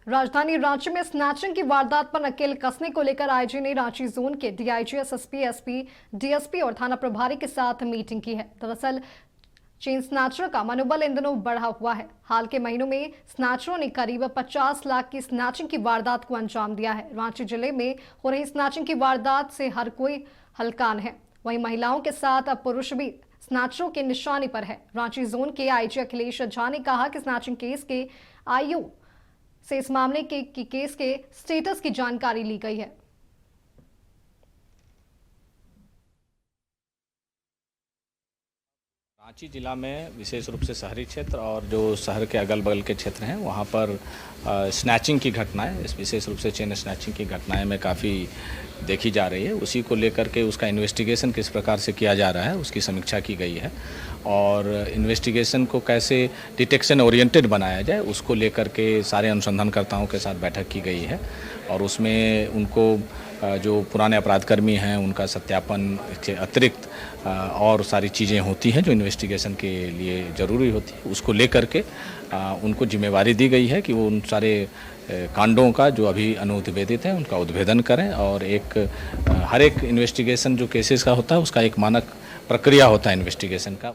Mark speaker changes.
Speaker 1: राजधानी रांची में स्नैचिंग की वारदात पर नकेल कसने को लेकर आईजी ने रांची जोन के डीआईजी, एसएसपी, एसपी, डीएसपी और थाना प्रभारी के साथ मीटिंग की है। दरअसल चेन स्नैचर का मनोबल इन दिनों बढ़ा हुआ है। हाल के महीनों में स्नैचरों ने करीब 50 लाख की स्नैचिंग की वारदात को अंजाम दिया है। रांची जिले में हो रही स्नैचिंग की वारदात से हर कोई हलकान है। वहीं महिलाओं के साथ अब पुरुष भी स्नैचरों के निशाने पर है। रांची जोन के आईजी अखिलेश झा ने कहा कि स्नैचिंग केस के आईओ से इस मामले के केस के स्टेटस की जानकारी ली गई है।
Speaker 2: रांची जिला में विशेष रूप से शहरी क्षेत्र और जो शहर के अगल बगल के क्षेत्र हैं वहाँ पर स्नैचिंग की घटनाएं, विशेष रूप से चेन स्नैचिंग की घटनाएं में काफ़ी देखी जा रही है। उसी को लेकर के उसका इन्वेस्टिगेशन किस प्रकार से किया जा रहा है उसकी समीक्षा की गई है और इन्वेस्टिगेशन को कैसे डिटेक्शन ओरिएंटेड बनाया जाए उसको लेकर के सारे अनुसंधानकर्ताओं के साथ बैठक की गई है और उसमें उनको जो पुराने अपराधकर्मी हैं उनका सत्यापन के अतिरिक्त और सारी चीज़ें होती हैं जो इन्वेस्टिगेशन के लिए ज़रूरी होती है, उसको लेकर के उनको जिम्मेवारी दी गई है कि वो उन सारे कांडों का जो अभी अनुद्वेदित है उनका उद्भेदन करें और हर एक इन्वेस्टिगेशन जो केसेस का होता है उसका एक मानक प्रक्रिया होता है इन्वेस्टिगेशन का।